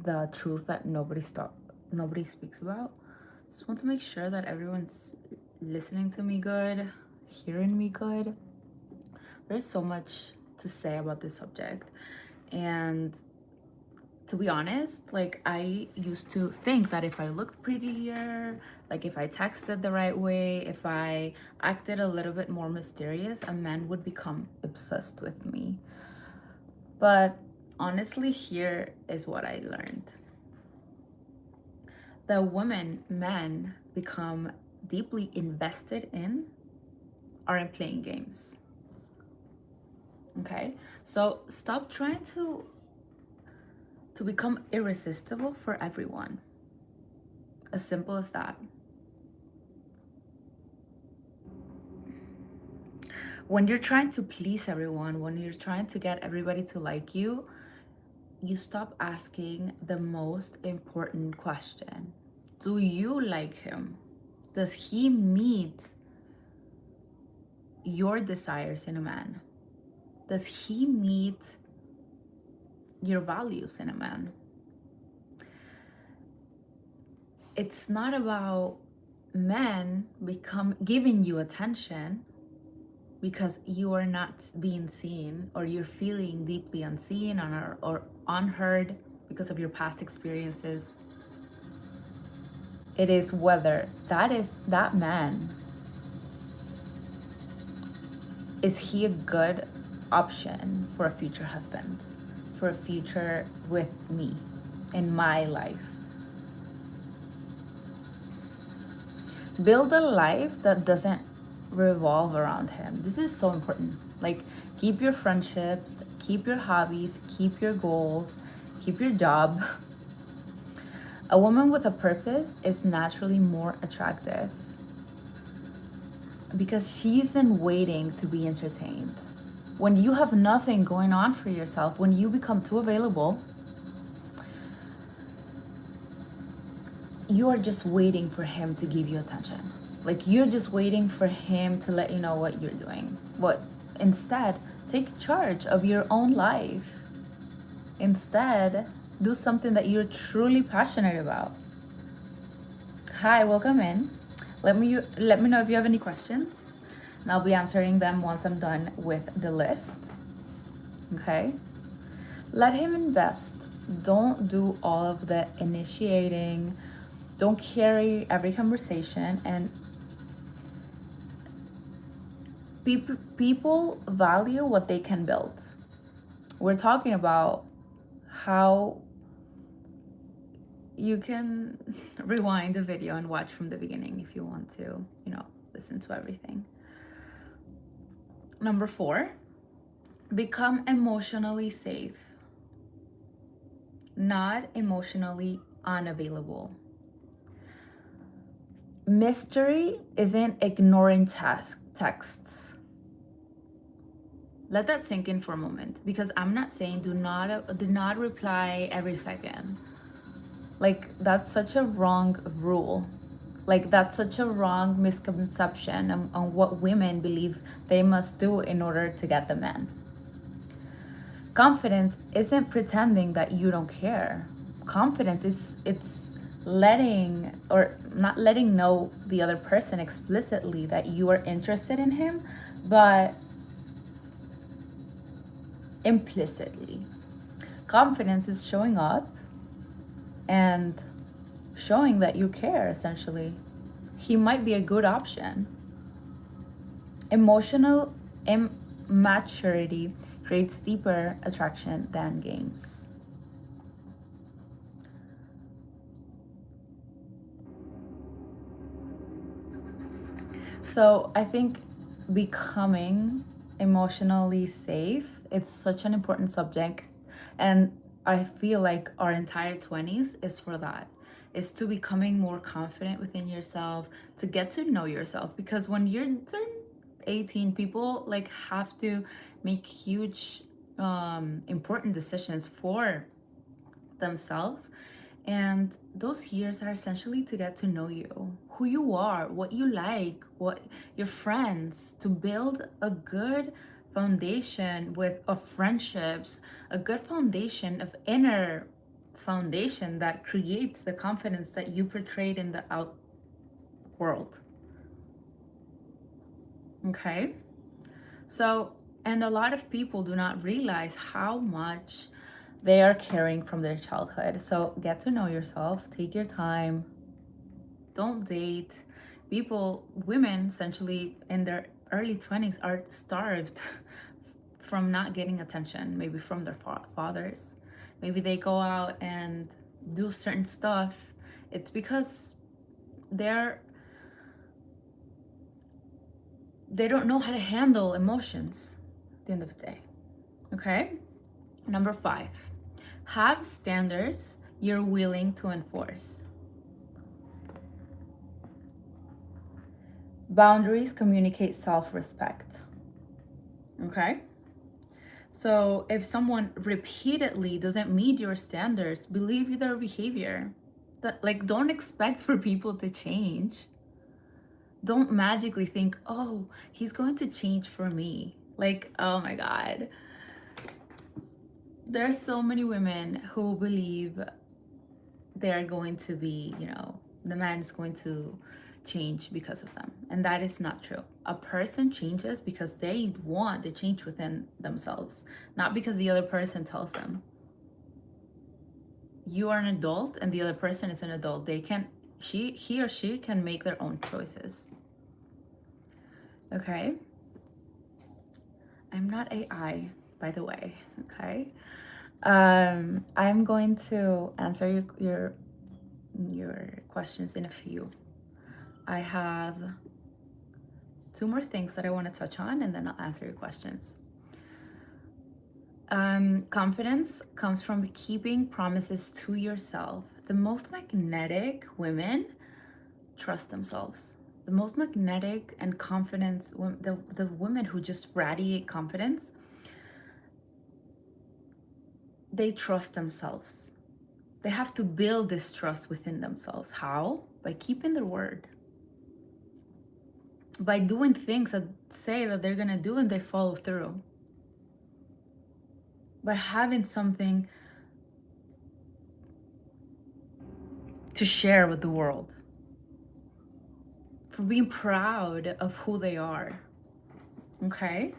the truth that nobody speaks about. Just want to make sure that everyone's listening to me good, hearing me good. There's so much to say about this subject. And to be honest, like I used to think that if I looked prettier, like if I texted the right way, if I acted a little bit more mysterious, a man would become obsessed with me. But honestly, here is what I learned. The women, men become deeply invested in are in playing games. Okay? So stop trying to become irresistible for everyone. As simple as that. When you're trying to please everyone, when you're trying to get everybody to like you stop asking the most important question. Do you like him? Does he meet your desires in a man? Does he meet your values in a man? It's not about men become giving you attention because you are not being seen, or you're feeling deeply unseen or unheard because of your past experiences. It is whether that man, is he a good option for a future husband, for a future with me in my life. Build a life that doesn't revolve around him. This is so important. Like, keep your friendships, keep your hobbies, keep your goals, keep your job. A woman with a purpose is naturally more attractive because she isn't waiting to be entertained. When you have nothing going on for yourself, when you become too available, you are just waiting for him to give you attention. Like, you're just waiting for him to let you know what you're doing. Instead, take charge of your own life. Instead, do something that you're truly passionate about. Hi, welcome in. Let me know if you have any questions, and I'll be answering them once I'm done with the list. Okay? Let him invest. Don't do all of the initiating. Don't carry every conversation. And people value what they can build. We're talking about how you can rewind the video and watch from the beginning if you want to, listen to everything. Number 4, become emotionally safe, not emotionally unavailable. Mystery isn't ignoring texts. Let that sink in for a moment, because I'm not saying do not reply every second. Like, that's such a wrong rule. Like, that's such a wrong misconception on what women believe they must do in order to get the men. Confidence isn't pretending that you don't care. Confidence it's letting, or not letting know the other person explicitly that you are interested in him, but implicitly. Confidence is showing up and showing that you care, essentially. He might be a good option. Emotional immaturity creates deeper attraction than games. So I think becoming emotionally safe, it's such an important subject, and I feel like our entire 20s is for that. Is to becoming more confident within yourself, to get to know yourself, because when you're 18, people like have to make huge important decisions for themselves, and those years are essentially to get to know you, who you are, what you like, what your friends, to build a good foundation of friendships, a good foundation of inner foundation that creates the confidence that you portrayed in the out world. Okay? So, and a lot of people do not realize how much they are carrying from their childhood. So, get to know yourself, take your time, don't date. People, women essentially in their early 20s are starved from not getting attention, maybe from their fathers. Maybe they go out and do certain stuff. It's because they don't know how to handle emotions at the end of the day. Okay? Number 5, have standards you're willing to enforce. Boundaries communicate self-respect. Okay? So if someone repeatedly doesn't meet your standards, believe their behavior. Like, don't expect for people to change. Don't magically think, oh, he's going to change for me. Like, oh my God. There are so many women who believe they're going to be, the man is going to change because of them. And that is not true. A person changes because they want the change within themselves, not because the other person tells them. You are an adult and the other person is an adult. He or she can make their own choices. Okay? I'm not AI, by the way. Okay? I'm going to answer your questions in a few. I have 2 more things that I want to touch on, and then I'll answer your questions. Confidence comes from keeping promises to yourself. The most magnetic women trust themselves. The most magnetic and confidence, the women who just radiate confidence, they trust themselves. They have to build this trust within themselves. How? By keeping their word. By doing things that say that they're gonna do and they follow through. By having something to share with the world. For being proud of who they are. Okay?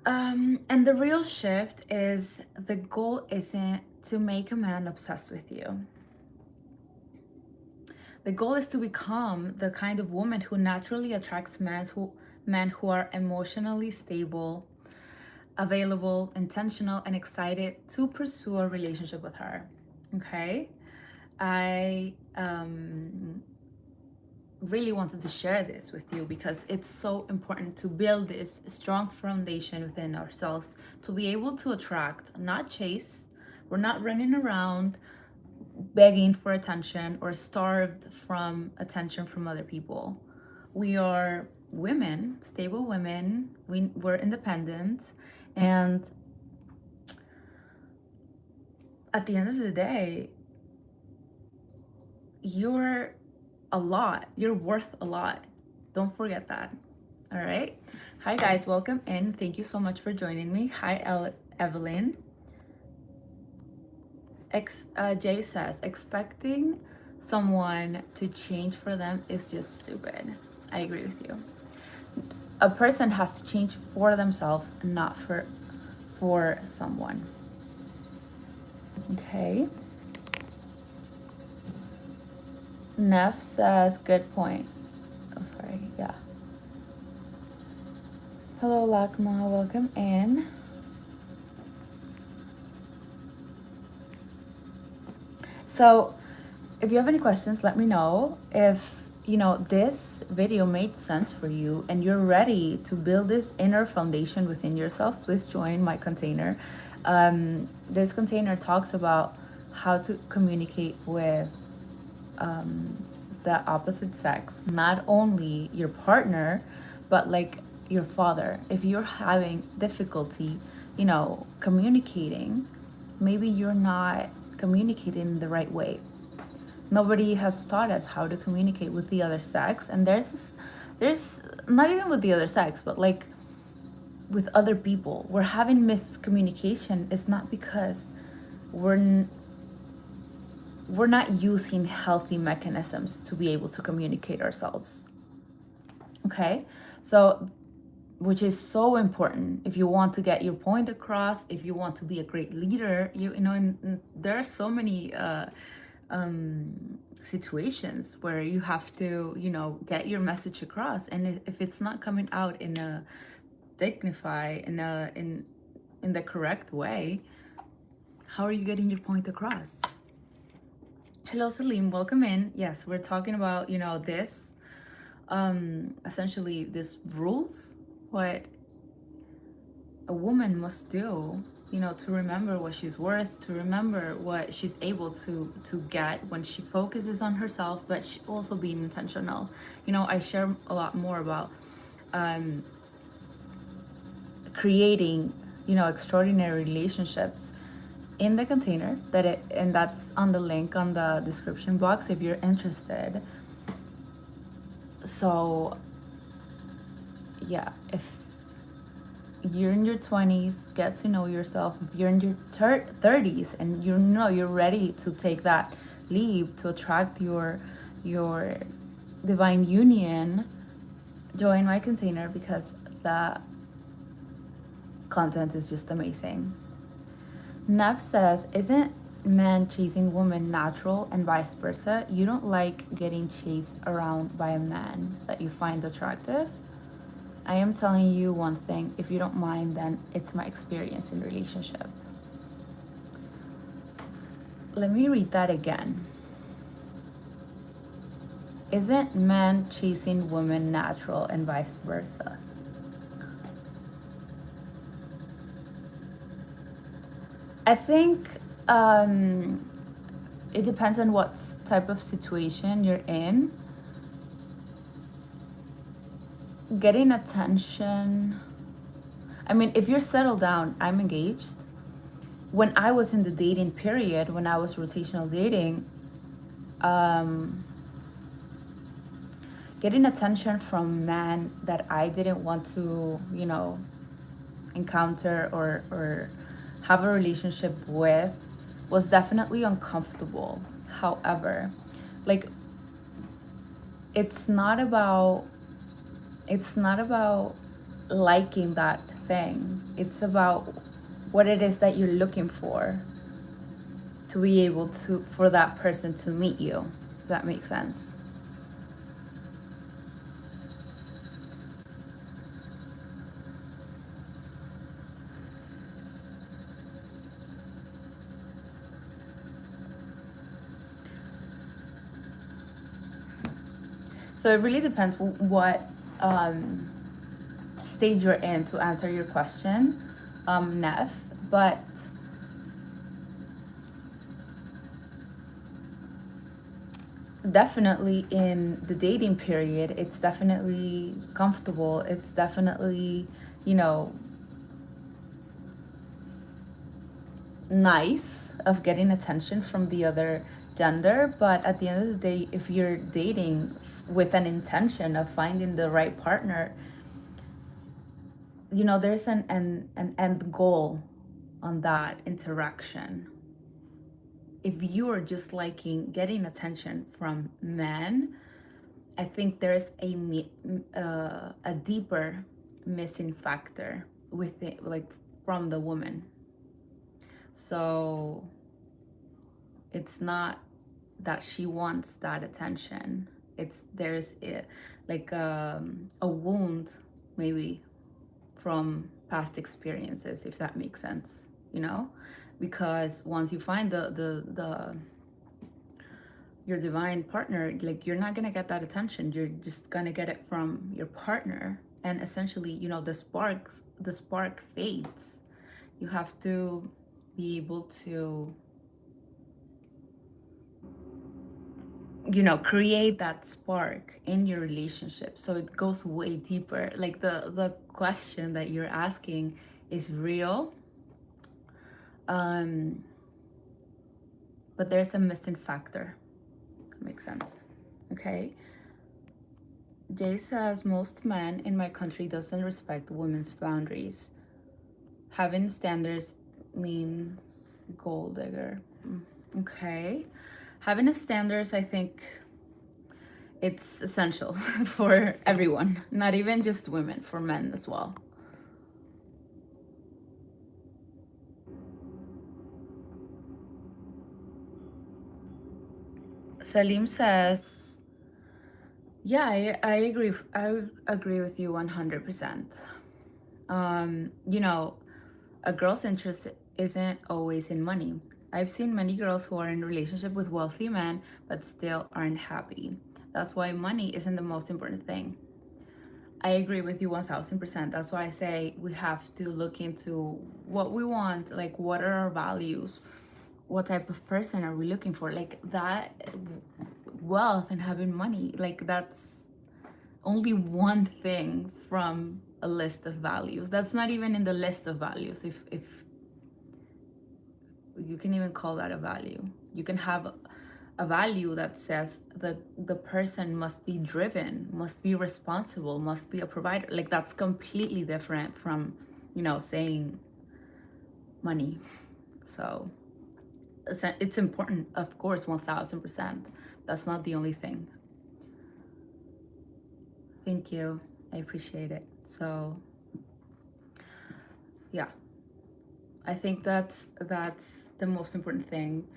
And the real shift is the goal isn't to make a man obsessed with you. The goal is to become the kind of woman who naturally attracts men who are emotionally stable, available, intentional, and excited to pursue a relationship with her. Okay? I really wanted to share this with you because it's so important to build this strong foundation within ourselves to be able to attract, not chase. We're not running around begging for attention or starved from attention from other people. We are women, stable women. We're independent, and at the end of the day, you're a lot. You're worth a lot. Don't forget that. All right. Hi guys, welcome in. Thank you so much for joining me. Hi Evelyn. Jay says, expecting someone to change for them is just stupid. I agree with you. A person has to change for themselves, not for someone. Okay. Neff says, good point. Oh, sorry. Yeah. Hello, Lakma. Welcome in. So if you have any questions, let me know. If this video made sense for you and you're ready to build this inner foundation within yourself, please join my container. This container talks about how to communicate with the opposite sex, not only your partner, but like your father. If you're having difficulty, communicating, maybe you're not communicating the right way. Nobody has taught us how to communicate with the other sex, and there's not even with the other sex, but like with other people. We're having miscommunication. It's not because we're we're not using healthy mechanisms to be able to communicate ourselves. Okay, so which is so important if you want to get your point across, if you want to be a great leader. You know, and there are so many situations where you have to, you know, get your message across, and if it's not coming out in a dignified, in the correct way, how are you getting your point across? Hello, Salim, welcome in. Yes, we're talking about, you know, this essentially this rules, what a woman must do, you know, to remember what she's worth, to remember what she's able to get when she focuses on herself, but she also being intentional. You know, I share a lot more about creating, you know, extraordinary relationships in the container that it, and that's on the link on the description box if you're interested. So yeah, if you're in your 20s, get to know yourself. If you're in your 30s and you know you're ready to take that leap to attract your divine union, join my container because the content is just amazing. Neff says, isn't man chasing woman natural and vice versa? You don't like getting chased around by a man that you find attractive? I am telling you one thing, if you don't mind, then it's my experience in relationship. Let me read that again. Isn't man chasing woman natural and vice versa? I think it depends on what type of situation you're in. Getting attention, I mean, if you're settled down, I'm engaged. When I was in the dating period, when I was rotational dating, getting attention from men that I didn't want to, you know, encounter or have a relationship with was definitely uncomfortable. However, like, it's not about liking that thing. It's about what it is that you're looking for to be able to, for that person to meet you. If that makes sense. So it really depends what stage you're in to answer your question, Neff. But definitely in the dating period, it's definitely comfortable. It's definitely, you know, nice of getting attention from the other gender. But at the end of the day, if you're dating with an intention of finding the right partner, you know, there's an end goal on that interaction. If you're just liking getting attention from men, I think there's a deeper missing factor with it, like from the woman. So it's not that she wants that attention. There's like a wound maybe from past experiences, if that makes sense, you know, because once you find the your divine partner, like, you're not gonna get that attention. You're just gonna get it from your partner, and essentially, you know, the spark fades. You have to be able to, you know, create that spark in your relationship so it goes way deeper. Like, the question that you're asking is real, but there's a missing factor. That makes sense. Okay. Jay says, most men in my country doesn't respect women's boundaries. Having standards means gold digger. Okay. Having a standards, I think it's essential for everyone, not even just women, for men as well. Salim says, yeah, I agree. I agree with you 100%. You know, a girl's interest isn't always in money. I've seen many girls who are in a relationship with wealthy men but still aren't happy. That's why money isn't the most important thing. I agree with you 1000%. That's why I say we have to look into what we want, like what are our values, what type of person are we looking for, like that wealth and having money, like that's only one thing from a list of values. That's not even in the list of values, if you can even call that a value. You can have a value that says the person must be driven, must be responsible, must be a provider. Like that's completely different from, you know, saying money. So it's important, of course, 1000%. That's not the only thing. Thank you. I appreciate it. So yeah, I think that's the most important thing.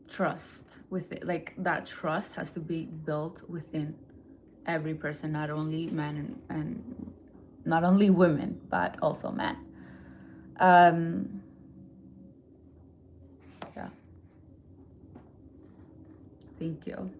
Trust with it, like that trust has to be built within every person, not only men and not only women, but also men. Yeah, thank you.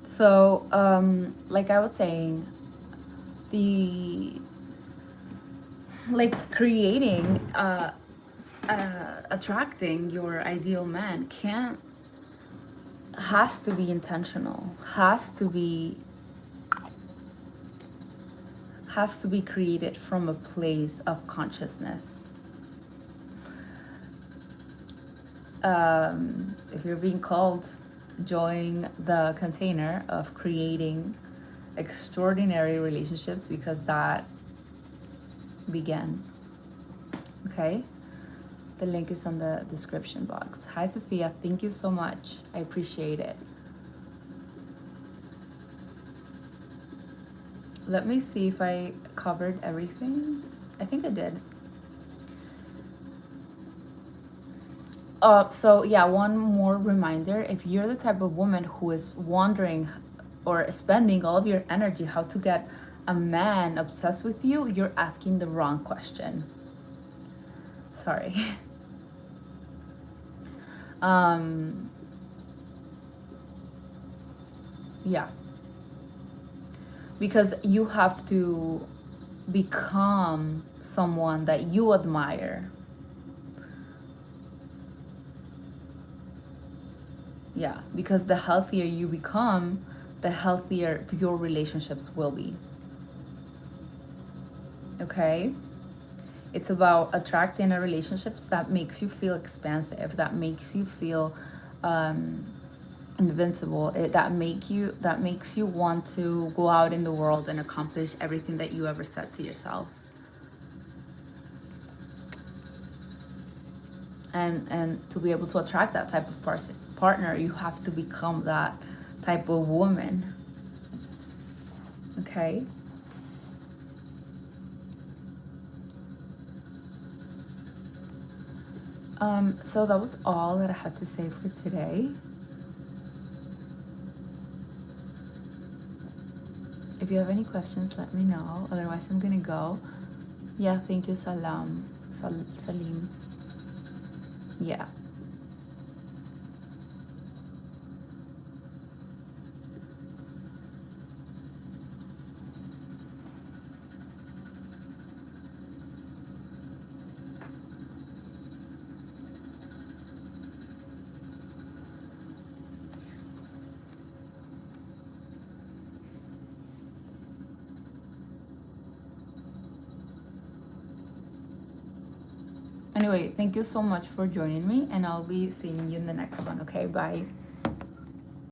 So like I was saying, the like creating attracting your ideal man can't has to be intentional, has to be created from a place of consciousness. If you're being called, join the container of creating extraordinary relationships, because that began. Okay, the link is on the description box. Hi Sophia, thank you so much, I appreciate it. Let me see if I covered everything. I think I did. So yeah, one more reminder. If you're the type of woman who is wondering or spending all of your energy how to get a man obsessed with you, you're asking the wrong question. Sorry. Yeah. Because you have to become someone that you admire. Yeah, because the healthier you become, the healthier your relationships will be. Okay? It's about attracting a relationships that makes you feel expansive, that makes you feel invincible, that makes you want to go out in the world and accomplish everything that you ever set to yourself. And to be able to attract that type of partner, you have to become that type of woman. Okay? So that was all that I had to say for today. If you have any questions, let me know. Otherwise, I'm gonna go. Yeah, thank you, Salim. Yeah. Anyway, Anyway, thank you so much for joining me, and I'll be seeing you in the next one. Okay, bye.